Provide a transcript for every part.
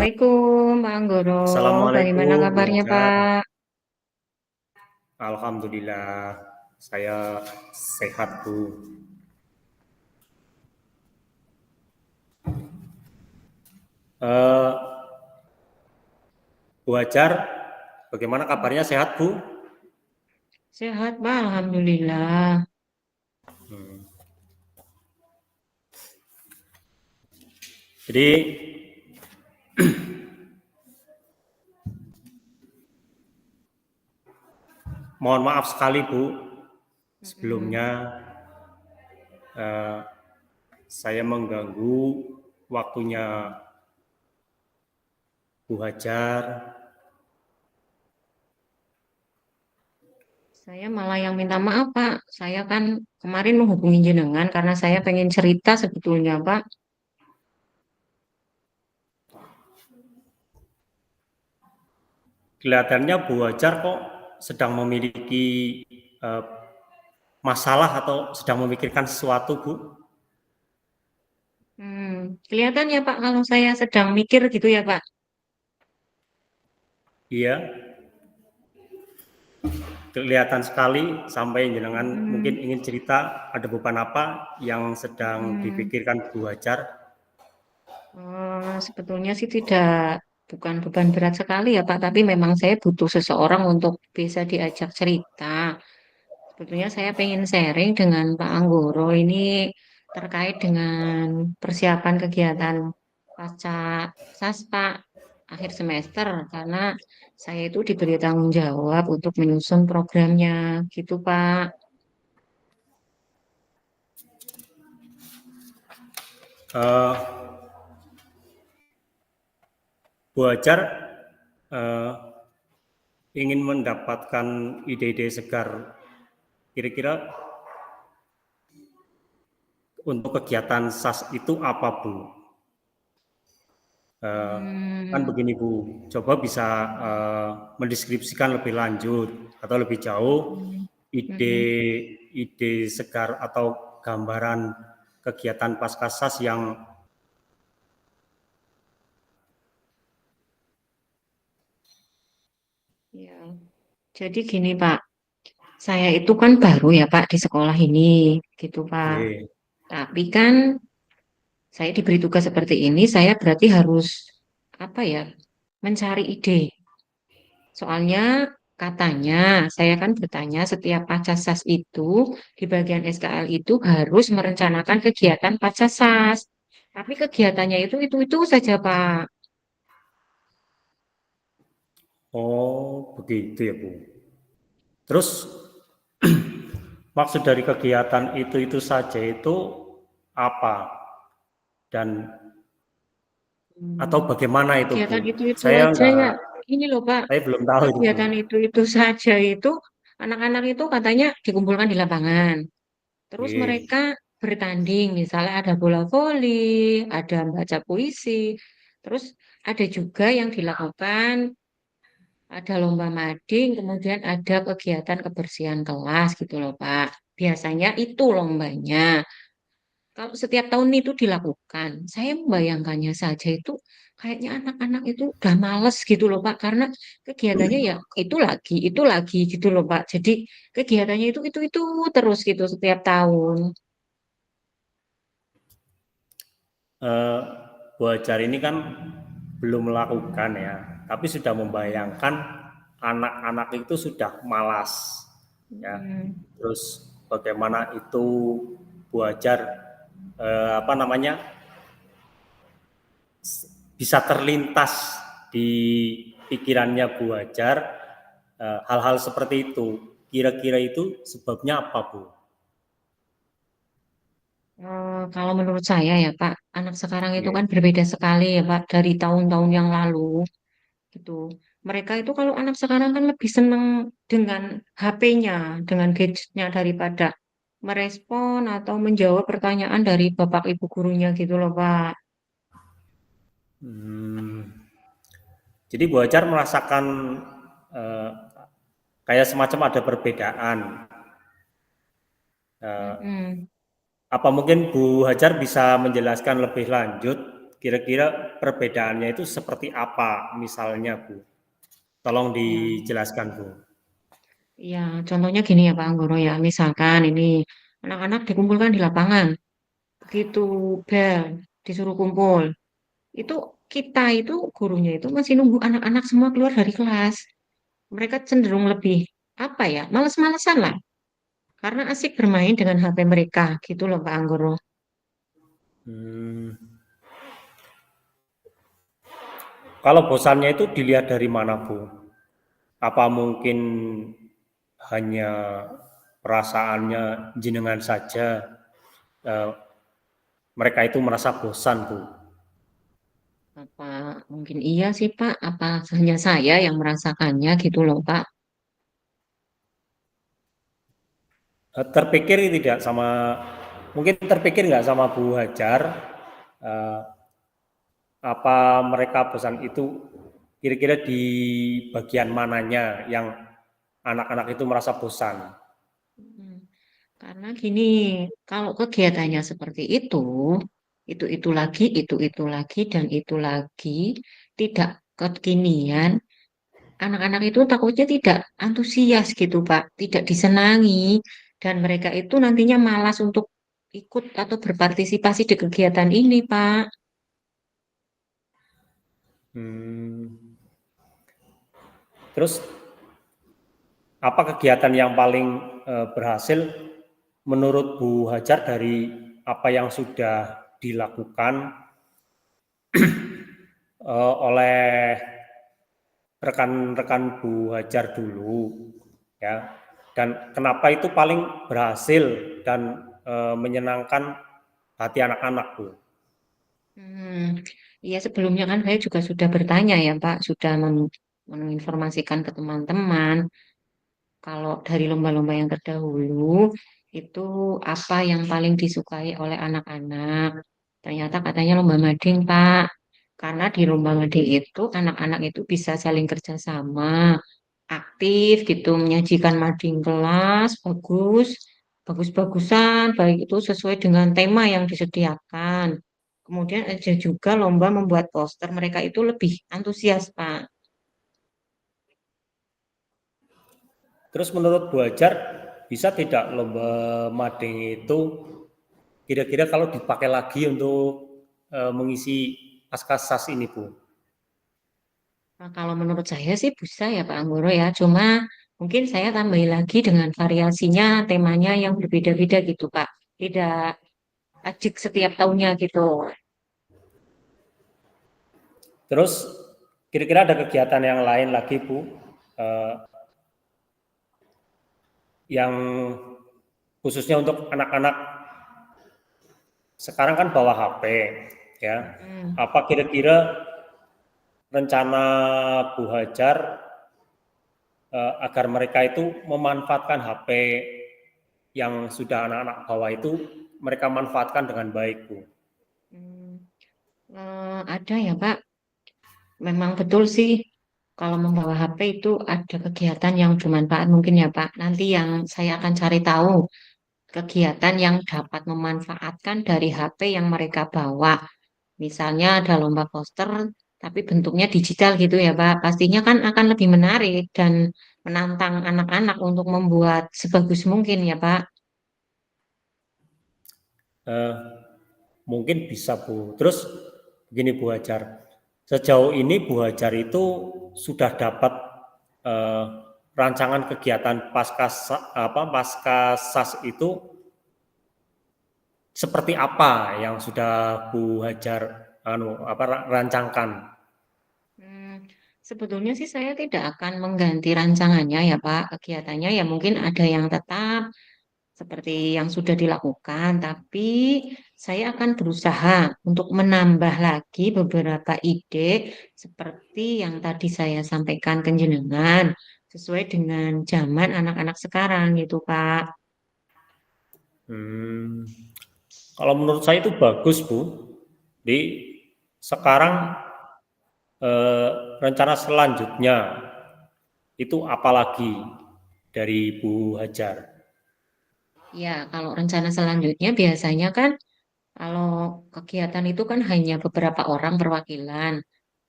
Assalamualaikum, Pak Anggoro. Bagaimana Assalamualaikum, Bu kabarnya, Hajar. Pak? Alhamdulillah, saya sehat, Bu. Eh, Bu Hajar, bagaimana kabarnya? Sehat, Bu? Sehat, Pak. Alhamdulillah. Hmm. Jadi, mohon maaf sekali, Bu. Mm-mm. Sebelumnya, eh, saya mengganggu waktunya Bu Hajar. Saya malah yang minta maaf, Pak. Saya kan kemarin menghubungi jenengan karena saya pengen cerita sebetulnya, Pak. Kelihatannya Bu Hajar kok sedang memiliki eh, masalah atau sedang memikirkan sesuatu, Bu. Kelihatan ya, Pak, kalau saya sedang mikir gitu ya, Pak. Iya, kelihatan sekali sampai jenengan mungkin Mm-mm. ingin cerita ada beban apa yang sedang Mm-mm. dipikirkan Bu Hajar. Sebetulnya sih bukan beban berat sekali ya, Pak. Tapi memang saya butuh seseorang untuk bisa diajak cerita. Sebetulnya saya pengen sharing dengan Pak Anggoro ini terkait dengan persiapan kegiatan pasca Saspa akhir semester karena saya itu diberi tanggung jawab untuk menyusun programnya gitu Pak. Uh, Bu Hajar ingin mendapatkan ide-ide segar kira-kira untuk kegiatan SAS itu apa, Bu? Kan Hmm, begini, Bu, coba bisa mendeskripsikan lebih lanjut atau lebih jauh hmm, hmm, ide-ide segar atau gambaran kegiatan pasca SAS yang ya. Jadi gini Pak, saya itu kan baru ya Pak di sekolah ini gitu Pak. Oke. Tapi kan saya diberi tugas seperti ini, saya berarti harus apa ya, mencari ide. Soalnya katanya, saya kan bertanya setiap Pacasas itu di bagian SKL itu harus merencanakan kegiatan Pacasas. Tapi kegiatannya itu saja Pak. Oh, begitu ya, Bu. Terus maksud dari kegiatan itu saja itu apa dan atau Hmm, bagaimana itu, Bu? Kegiatan itu Saya aja enggak, ya. Ini loh Pak, saya belum tahu itu, Bu. kegiatan itu saja itu anak-anak itu katanya dikumpulkan di lapangan. Terus Oke. mereka bertanding, misalnya ada bola voli, ada baca puisi, terus ada juga yang dilakukan, ada lomba mading, kemudian ada kegiatan kebersihan kelas gitu loh Pak. Biasanya itu lombanya. Kalau setiap tahun itu dilakukan, saya membayangkannya saja itu kayaknya anak-anak itu udah males gitu loh Pak, karena kegiatannya ya itu lagi gitu loh Pak. Jadi kegiatannya itu terus gitu setiap tahun. Eh, Bu Hajar ini kan belum melakukan ya, tapi sudah membayangkan anak-anak itu sudah malas ya. Hmm, Terus bagaimana itu Bu Hajar apa namanya bisa terlintas di pikirannya Bu Hajar hal-hal seperti itu. Kira-kira itu sebabnya apa, Bu? Kalau menurut saya ya Pak, anak sekarang itu Oke. kan berbeda sekali ya Pak dari tahun-tahun yang lalu gitu. Mereka itu kalau anak sekarang kan lebih senang dengan HP-nya, dengan gadgetnya daripada merespon atau menjawab pertanyaan dari bapak ibu gurunya gitu loh Pak. Hmm, jadi Bu Hajar merasakan eh, kayak semacam ada perbedaan. Eh, Mm-mm. apa mungkin Bu Hajar bisa menjelaskan lebih lanjut kira-kira perbedaannya itu seperti apa misalnya, Bu? Tolong Ya, dijelaskan, Bu. ya, contohnya gini ya Pak Anggoro ya, misalkan ini anak-anak dikumpulkan di lapangan, begitu bel disuruh kumpul, itu kita itu gurunya itu masih nunggu anak-anak semua keluar dari kelas. Mereka cenderung lebih apa ya, males-malesan lah, karena asik bermain dengan HP mereka, gitu loh Pak Anggoro. Hmm, kalau bosannya itu dilihat dari mana, Bu? Apa mungkin hanya perasaannya jenengan saja, eh, mereka itu merasa bosan, Bu? Apa mungkin iya sih Pak, apa hanya saya yang merasakannya gitu loh Pak. Terpikir tidak sama, mungkin terpikir nggak sama Bu Hajar, eh, apa mereka bosan itu kira-kira di bagian mananya yang anak-anak itu merasa bosan? Hmm, Karena gini, kalau kegiatannya seperti itu lagi, itu lagi, dan itu lagi, tidak kekinian, anak-anak itu takutnya tidak antusias gitu, Pak, tidak disenangi, dan mereka itu nantinya malas untuk ikut atau berpartisipasi di kegiatan ini, Pak. Hmm, terus apa kegiatan yang paling berhasil menurut Bu Hajar dari apa yang sudah dilakukan oleh rekan-rekan Bu Hajar dulu, ya, dan kenapa itu paling berhasil dan menyenangkan hati anak-anak, Bu? Hmm, Ya sebelumnya kan saya juga sudah bertanya ya, Pak, sudah menginformasikan ke teman-teman. Kalau dari lomba-lomba yang terdahulu, itu apa yang paling disukai oleh anak-anak? Ternyata katanya lomba mading, Pak. Karena di lomba mading itu, anak-anak itu bisa saling kerjasama, aktif gitu, menyajikan mading kelas, bagus, bagus-bagusan, baik itu sesuai dengan tema yang disediakan. Kemudian ada juga lomba membuat poster, mereka itu lebih antusias, Pak. Terus menurut Bu Hajar bisa tidak lomba mading itu kira-kira kalau dipakai lagi untuk mengisi Pascasas ini, Bu? Nah, kalau menurut saya sih bisa ya Pak Anggoro ya. Cuma mungkin saya tambahin lagi dengan variasinya, temanya yang berbeda-beda gitu Pak. Tidak ajik setiap tahunnya gitu. Terus kira-kira ada kegiatan yang lain lagi, Bu, eh, yang khususnya untuk anak-anak sekarang kan bawa HP, ya. Mm-mm. Apa kira-kira rencana Bu Hajar agar mereka itu memanfaatkan HP yang sudah anak-anak bawa itu mereka manfaatkan dengan baik, Bu? Hmm, ada ya Pak. Memang betul sih. Kalau membawa HP itu ada kegiatan yang bermanfaat mungkin ya Pak. Nanti yang saya akan cari tahu kegiatan yang dapat memanfaatkan dari HP yang mereka bawa. Misalnya ada lomba poster, tapi bentuknya digital gitu ya, Pak. Pastinya kan akan lebih menarik dan menantang anak-anak untuk membuat sebagus mungkin ya, Pak. Eh, Mungkin bisa, Bu. Terus begini, Bu Hajar, sejauh ini Bu Hajar itu sudah dapat eh, rancangan kegiatan pasca sas itu seperti apa yang sudah Bu Hajar rancangkan? Hmm, Sebetulnya sih saya tidak akan mengganti rancangannya ya, Pak. Kegiatannya ya mungkin ada yang tetap seperti yang sudah dilakukan, tapi saya akan berusaha untuk menambah lagi beberapa ide seperti yang tadi saya sampaikan ke jenengan, sesuai dengan zaman anak-anak sekarang gitu, Pak. Hmm, kalau menurut saya itu bagus, Bu. Di sekarang eh, rencana selanjutnya itu apalagi dari Bu Hajar? Ya, kalau rencana selanjutnya biasanya kan Kalau kegiatan itu kan hanya beberapa orang perwakilan.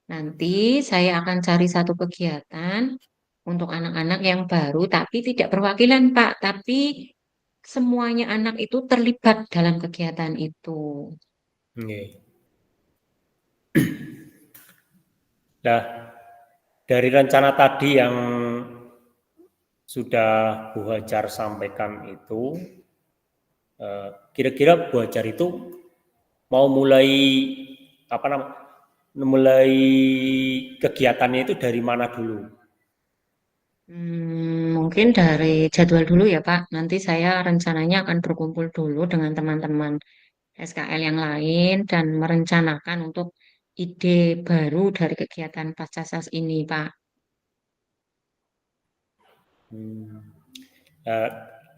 Nanti saya akan cari satu kegiatan untuk anak-anak yang baru, tapi tidak perwakilan, Pak. Tapi semuanya anak itu terlibat dalam kegiatan itu. Nggih. Nah, dari rencana tadi yang sudah Bu Hajar sampaikan itu, kira-kira Bu Hajar itu mau mulai apa namanya, mulai kegiatannya itu dari mana dulu? Mungkin dari jadwal dulu ya, Pak. Nanti saya rencananya akan berkumpul dulu dengan teman-teman SKL yang lain dan merencanakan untuk ide baru dari kegiatan Pascasas ini, Pak. Hmm. Nah,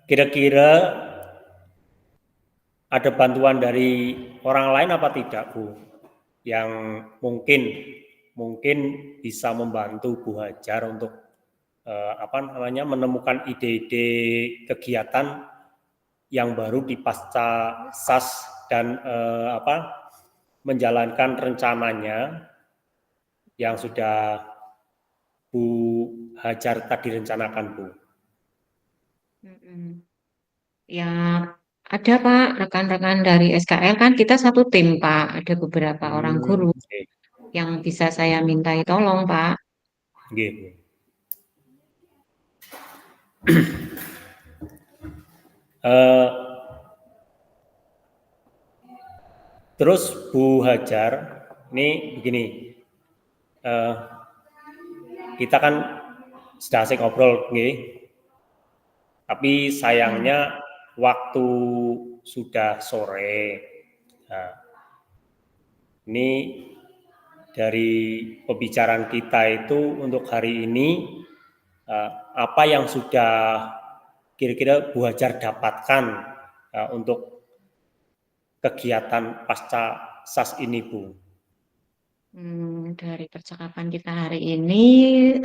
kira-kira ada bantuan dari orang lain apa tidak, Bu? Yang mungkin mungkin bisa membantu Bu Hajar untuk apa namanya menemukan ide-ide kegiatan yang baru di pasca SAS dan apa menjalankan rencananya yang sudah Bu Hajar tadi rencanakan, Bu. Mm-mm. Ya, ada Pak, rekan-rekan dari SKL kan kita satu tim Pak. Ada beberapa orang guru Okay. yang bisa saya mintai tolong Pak. Okay. Uh, terus Bu Hajar, ini begini, uh, kita kan sudah asik ngobrol, nih. Tapi Hmm. sayangnya waktu sudah sore. Nah, ini dari pembicaraan kita itu untuk hari ini apa yang sudah kira-kira Bu Hajar dapatkan untuk kegiatan pasca SAS ini, Bu? Dari percakapan kita hari ini,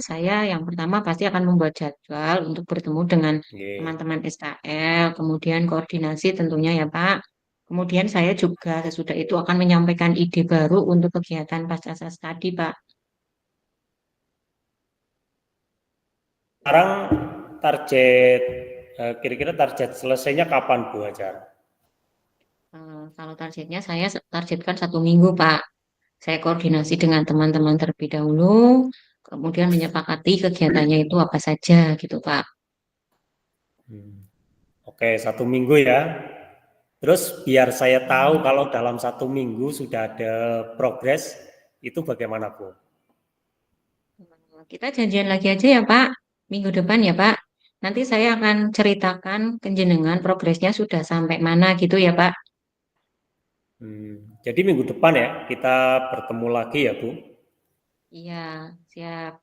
saya yang pertama pasti akan membuat jadwal untuk bertemu dengan Okay. teman-teman SKL, kemudian koordinasi tentunya ya Pak. Kemudian saya juga sesudah itu akan menyampaikan ide baru untuk kegiatan Pascasas tadi Pak. Sekarang target kira-kira target selesainya kapan, Bu Hajar? Kalau targetnya saya targetkan 1 minggu Pak. Saya koordinasi dengan teman-teman terlebih dahulu, kemudian menyepakati kegiatannya itu apa saja gitu Pak. Oke, 1 minggu ya. Terus biar saya tahu Hmm. kalau dalam 1 minggu sudah ada progres, itu bagaimana, Bu? Kita janjian lagi aja ya Pak, minggu depan ya Pak. Nanti saya akan ceritakan ke jenengan progresnya sudah sampai mana gitu ya Pak. Jadi minggu depan ya kita bertemu lagi ya, Bu. Iya, siap.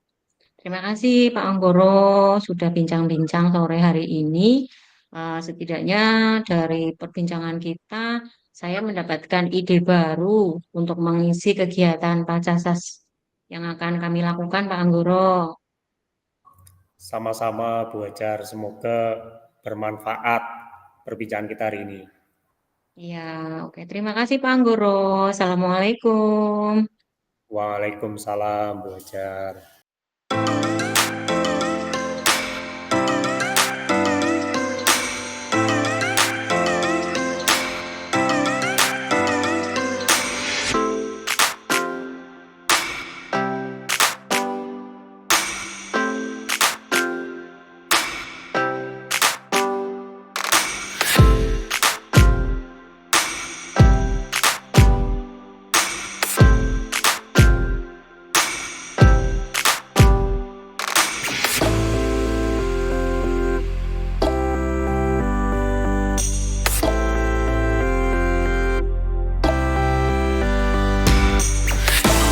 Terima kasih Pak Anggoro sudah bincang-bincang sore hari ini. Setidaknya dari perbincangan kita, saya mendapatkan ide baru untuk mengisi kegiatan Pacasas yang akan kami lakukan Pak Anggoro. Sama-sama Bu Hajar, semoga bermanfaat perbincangan kita hari ini. Iya, oke. Terima kasih Pak Anggoro. Assalamualaikum. Waalaikumsalam Bu Hajar.